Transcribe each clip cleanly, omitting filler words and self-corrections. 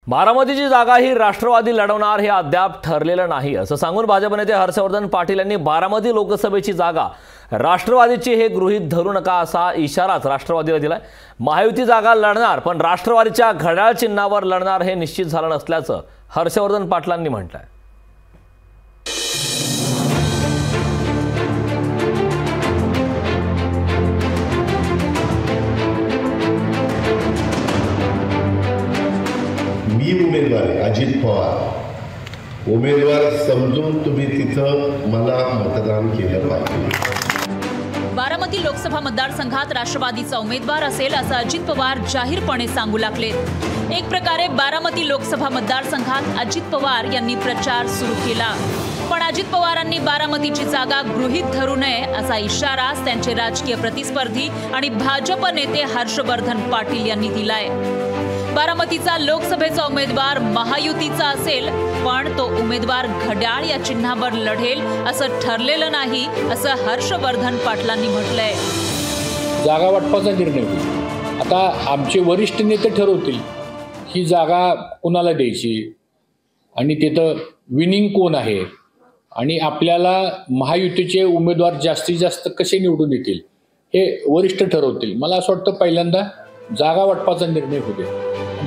बारामतीची जागा ही राष्ट्रवादी लढवणार हे अद्याप ठरलेलं नाही असं सांगून भाजप नेते हर्षवर्धन पाटील यांनी बारामती लोकसभेची जागा राष्ट्रवादीची हे गृहीत धरू नका असा इशाराच राष्ट्रवादीला दिलाय। महायुती जागा लढणार पण राष्ट्रवादीच्या घड्याळ चिन्हावर लढणार हे निश्चित झालं नसल्याचं हर्षवर्धन पाटलांनी म्हटलंय। उमेदवार अजित पवार उमेदवार समजून तुम्ही तिथं मला मतदान केलं पाहिजे। बारामती लोकसभा मतदारसंघात राष्ट्रवादीचा उमेदवार असेल असं अजित पवार जाहीरपणे सांगू लागले। एक प्रकारे बारामती लोकसभा मतदारसंघात अजित पवार यांनी प्रचार सुरू केला, पण अजित पवारांनी बारामतीची जागा गृहीत धरू नये असा इशारा त्यांचे राजकीय प्रतिस्पर्धी आणि भाजप नेते हर्षवर्धन पाटील यांनी दिलाय। बारामतीचा लोकसभेचा उमेदवार महायुतीचा असेल पण तो उमेदवार घड्याळ या चिन्हावर लढेल असं ठरलेलं नाही असं हर्षवर्धन पाटलांनी म्हटलंय। जागा वाटपाचा निर्णय होईल। आता आमचे वरिष्ठ नेते ठरवतील ही जागा कोणाला द्यायची आणि तिथं विनिंग कोण आहे आणि आपल्याला महायुतीचे उमेदवार जास्तीत जास्त कसे निवडून येतील हे वरिष्ठ ठरवतील। मला असं वाटतं पहिल्यांदा जागा वाटपाचा निर्णय होऊ दे,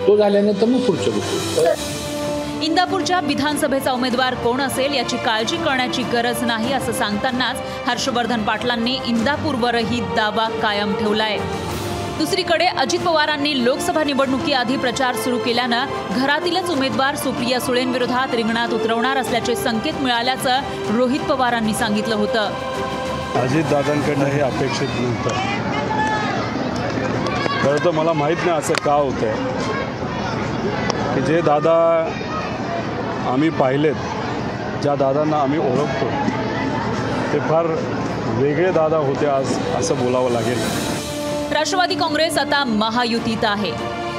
तो झाल्यानंतर मग पुढच्या गोष्टी। इंदापूरच्या विधानसभेचा उमेदवार कोण असेल याची काळजी करण्याची गरज नाही असं सांगतानाच हर्षवर्धन पाटलांनी इंदापूरवरही दावा कायम ठेवलाय। दुसरीकडे अजित पवारांनी लोकसभा निवडणुकीआधी प्रचार सुरू केल्यानं घरातीलच उमेदवार सुप्रिया सुळेंविरोधात रिंगणात उतरवणार असल्याचे संकेत मिळाल्याचं रोहित पवारांनी सांगितलं होतं। अजितदादांकडनं हे अपेक्षित नव्हतं। खरं तर मला माहीत नाही असं का होतंय की जे दादा आम्ही पाहिलेत, ज्या दादांना आम्ही ओळखतो ते फार वेगळे दादा होते आज असं बोलावं लागेल। राष्ट्रवादी काँग्रेस आता महायुतीत आहे,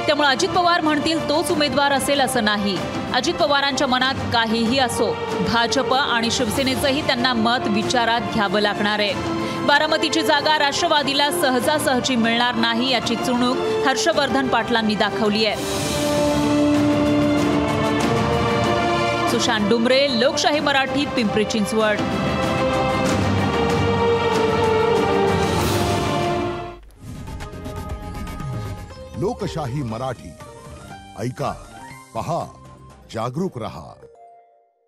त्यामुळे अजित पवार म्हणतील तोच उमेदवार असेल असं नाही। अजित पवारांच्या मनात काहीही असो, भाजप आणि शिवसेनेचंही त्यांना मत विचारात घ्यावं लागणार आहे। बारामतीची जागा राष्ट्रवादीला सहजासहजी मिळणार नाही याची चुणूक हर्षवर्धन पाटलांनी दाखवली आहे। सुशांत डुमरे, लोकशाही मराठी, पिंपरी चिंचवड। लोकशाही मराठी ऐका, पहा, जागरूक रहा।